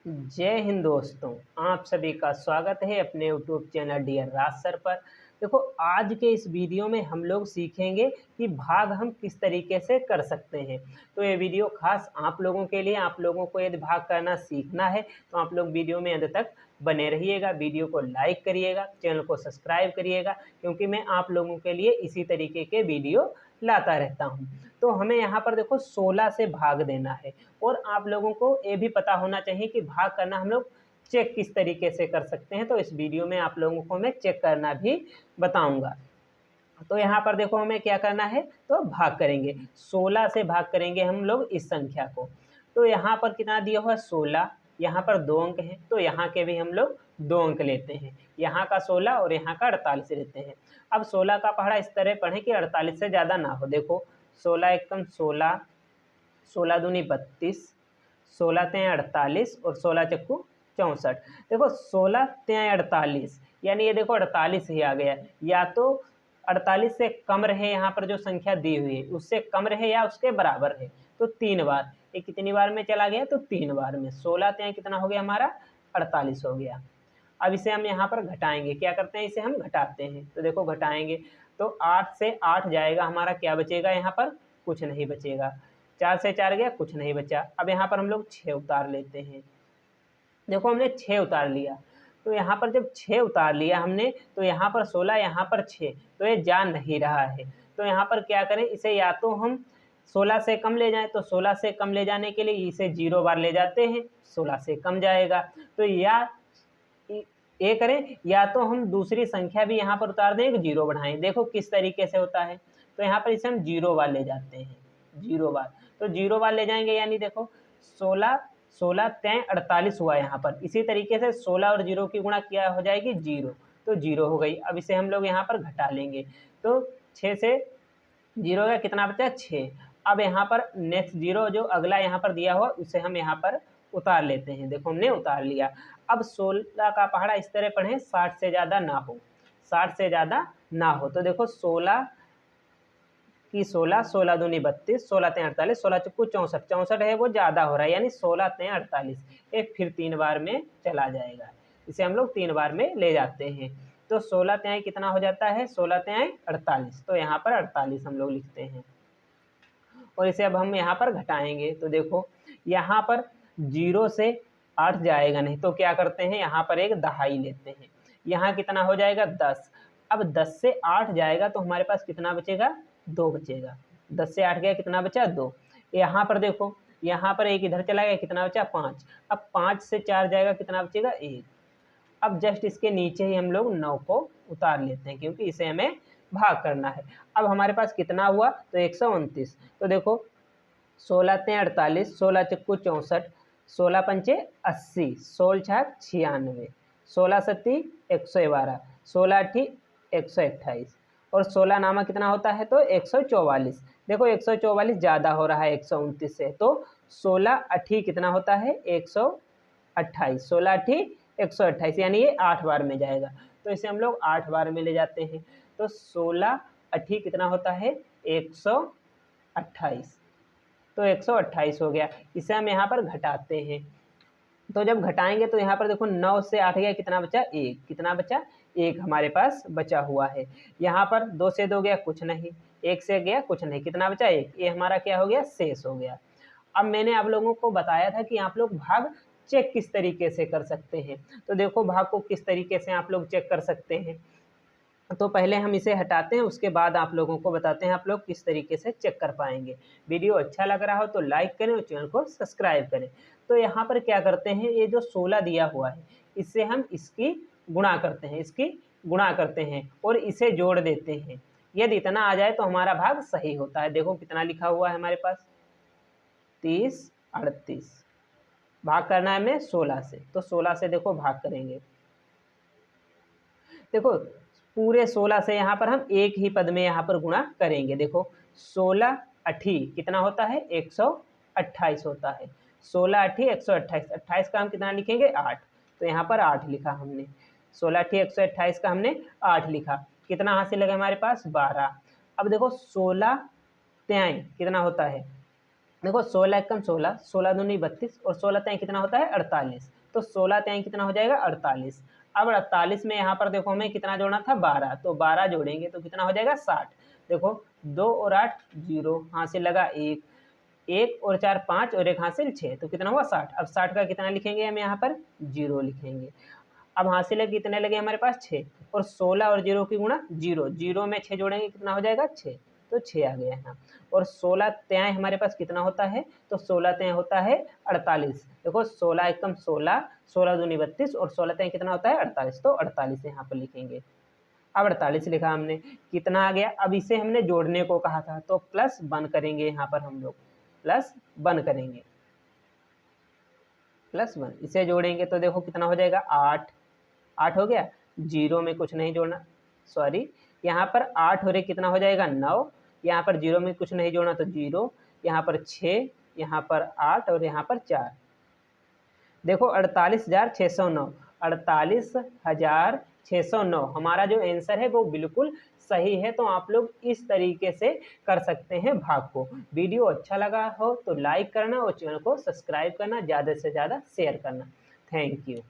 जय हिंद दोस्तों। आप सभी का स्वागत है अपने यूट्यूब चैनल डियर राज सर पर। देखो, आज के इस वीडियो में हम लोग सीखेंगे कि भाग हम किस तरीके से कर सकते हैं। तो ये वीडियो खास आप लोगों के लिए, आप लोगों को यदि भाग करना सीखना है तो आप लोग वीडियो में अंत तक बने रहिएगा। वीडियो को लाइक करिएगा, चैनल को सब्सक्राइब करिएगा, क्योंकि मैं आप लोगों के लिए इसी तरीके के वीडियो लाता रहता हूँ। तो हमें यहाँ पर देखो 16 से भाग देना है, और आप लोगों को ये भी पता होना चाहिए कि भाग करना हम लोग चेक किस तरीके से कर सकते हैं। तो इस वीडियो में आप लोगों को मैं चेक करना भी बताऊंगा। तो यहाँ पर देखो हमें क्या करना है, तो भाग करेंगे 16 से, भाग करेंगे हम लोग इस संख्या को। तो यहाँ पर कितना दिया हुआ है 16, यहाँ पर 2 अंक हैं तो यहाँ के भी हम लोग 2 अंक लेते हैं। यहाँ का 16 और यहाँ का 48 लेते हैं। अब 16 का पहाड़ा इस तरह पढ़ें कि 48 से ज़्यादा ना हो। देखो 16 एकम 16, 16 दूनी 32, 16 तें 48 और 16 चक्कू 64। देखो 16 तें 48, यानी ये देखो 48 ही आ गया। या तो 48 से कम रहे, यहाँ पर जो संख्या दी हुई है उससे कम रहे या उसके बराबर है। तो 3 बार, ये कितनी बार में चला गया, तो 3 बार में। 16 तें कितना हो गया हमारा, 48 हो गया। अब इसे हम यहाँ पर घटाएंगे, क्या करते हैं, इसे हम घटाते हैं। तो देखो घटाएंगे तो 8 से 8 जाएगा, हमारा क्या बचेगा, यहाँ पर कुछ नहीं बचेगा। 4 से 4 गया, कुछ नहीं बचा। अब यहाँ पर हम लोग 6 उतार लेते हैं। देखो हमने 6 उतार लिया, तो यहाँ पर जब 6 उतार लिया हमने, तो यहाँ पर 16, यहाँ पर 6, तो ये जा नहीं रहा है। तो यहाँ पर क्या करें, इसे या तो हम 16 से कम ले जाएं, तो 16 से कम ले जाने के लिए इसे 0 बार ले जाते हैं, 16 से कम जाएगा। तो या ये करें, या तो हम दूसरी संख्या भी यहाँ पर उतार दें, एक 0 बढ़ाएं। देखो किस तरीके से होता है। तो यहाँ पर इसे हम 0 बार ले जाते हैं, 0 बार। तो 0 बार ले जाएंगे, यानी देखो 16, 16 तें 48 हुआ यहाँ पर। इसी तरीके से 16 और 0 की गुणा किया हो जाएगी 0, तो 0 हो गई। अब इसे हम लोग यहाँ पर घटा लेंगे, तो 6 से 0 का कितना बचा, 6। अब यहाँ पर नेक्स्ट 0 जो अगला यहाँ पर दिया हुआ उसे हम यहाँ पर उतार लेते हैं। देखो हमने उतार लिया। अब 16 का पहाड़ा इस तरह पढ़ें, 60 से ज़्यादा ना हो, 60 से ज़्यादा ना हो। तो देखो 16 की 16, 16 दूनी 32, 16 तें 48, 16 चक्कू 64, 64 है वो ज़्यादा हो रहा है, यानी 16 तें 48, ये फिर 3 बार में चला जाएगा। इसे हम लोग 3 बार में ले जाते हैं। तो 16 तें कितना हो जाता है, 16 तें 48, तो यहाँ पर 48 हम लोग लिखते हैं। और इसे अब हम यहाँ पर घटाएंगे, तो देखो यहाँ पर 0 से 8 जाएगा नहीं, तो क्या करते हैं, यहाँ पर एक दहाई लेते हैं। यहाँ कितना हो जाएगा, 10। अब 10 से 8 जाएगा तो हमारे पास कितना बचेगा, 2 बचेगा। 10 से 8 गया, कितना बचा, 2। यहाँ पर देखो, यहाँ पर एक इधर चला गया, कितना बचा, 5। अब 5 से 4 जाएगा, कितना बचेगा, 1। अब जस्ट इसके नीचे ही हम लोग 9 को उतार लेते हैं, क्योंकि इसे हमें भाग करना है। अब हमारे पास कितना हुआ, तो 129। तो देखो 16 तें 48, 16 चक्कू 64, 16 पंचे 80, 16 छाक 96, 16 सत्ती 112, 16 अठी 128, और 16 नामा कितना होता है, तो 144। देखो 144 ज़्यादा हो रहा है 129 से, तो 16 अठी कितना होता है, 128, 16 अठी 128, यानी ये 8 बार में जाएगा। तो इसे हम लोग 8 बार में ले जाते हैं। तो 16 अठी कितना होता है, 128, तो 128 हो गया। इसे हम यहाँ पर घटाते हैं। तो जब घटाएंगे तो यहाँ पर देखो 9 से 8 गया, कितना बचा, 1। कितना बचा, 1 हमारे पास बचा हुआ है। यहाँ पर 2 से 2 गया, कुछ नहीं। 1 से गया, कुछ नहीं। कितना बचा, 1। ये हमारा क्या हो गया, शेष हो गया। अब मैंने आप लोगों को बताया था कि आप लोग भाग चेक किस तरीके से कर सकते हैं। तो देखो भाग को किस तरीके से आप लोग चेक कर सकते हैं। तो पहले हम इसे हटाते हैं, उसके बाद आप लोगों को बताते हैं आप लोग किस तरीके से चेक कर पाएंगे। वीडियो अच्छा लग रहा हो तो लाइक करें और चैनल को सब्सक्राइब करें। तो यहाँ पर क्या करते हैं, ये जो 16 दिया हुआ है इससे हम इसकी गुणा करते हैं, इसकी गुणा करते हैं और इसे जोड़ देते हैं। यदि इतना आ जाए तो हमारा भाग सही होता है। देखो कितना लिखा हुआ है हमारे पास, 30 38। भाग करना है हमें 16 से, तो 16 से देखो भाग करेंगे। देखो पूरे 16 से यहाँ पर हम एक ही पद में यहाँ पर गुणा करेंगे। देखो 16 अठी कितना होता है, 128 होता है। 16 अठी 128, 28 का हम कितना लिखेंगे, 8। तो यहाँ पर 8 लिखा हमने। 16 अठी 128 का हमने 8 लिखा। कितना हासिल लगा हमारे पास, 12। अब देखो 16 त्याई कितना होता है, देखो 16 एकम 16, 16 दूनी 32 और 16 तें कितना होता है 48। तो 16 तें कितना हो जाएगा 48। अब 48 में यहाँ पर देखो हमें कितना जोड़ना था 12, तो 12 जोड़ेंगे तो कितना हो जाएगा 60। देखो 2 और 8 0, हासिल लगा 1, 1 और 4 5 और 1 हासिल 6, तो कितना हुआ 60। अब 60 का कितना लिखेंगे हम यहाँ पर 0 लिखेंगे। अब हासिल है कितने लगे हमारे पास 6, और 16 और 0 की गुणा 0, 0 में 6 जोड़ेंगे कितना हो जाएगा 6, तो 6 आ गया यहाँ। और 16 त्याय हमारे पास कितना होता है, तो 16 त्याय होता है 48। देखो 16 एकम 16, 16 दूनी 32 और 16 त्याय कितना होता है 48, तो 48 यहाँ पर लिखेंगे। अब 48 लिखा हमने, कितना आ गया। अब इसे हमने जोड़ने को कहा था, तो प्लस 1 करेंगे यहाँ पर हम लोग, प्लस 1 करेंगे, प्लस 1 इसे जोड़ेंगे तो देखो कितना हो जाएगा 8, 8 हो गया। 0 में कुछ नहीं जोड़ना, सॉरी, यहाँ पर 8 और 1 कितना हो जाएगा 9, यहाँ पर 0 में कुछ नहीं जोड़ना तो 0, यहाँ पर 6, यहाँ पर 8 और यहाँ पर 4। देखो 48,609, 48,609 हमारा जो आंसर है वो बिल्कुल सही है। तो आप लोग इस तरीके से कर सकते हैं भाग को। वीडियो अच्छा लगा हो तो लाइक करना और चैनल को सब्सक्राइब करना, ज़्यादा से ज़्यादा शेयर करना। Thank you.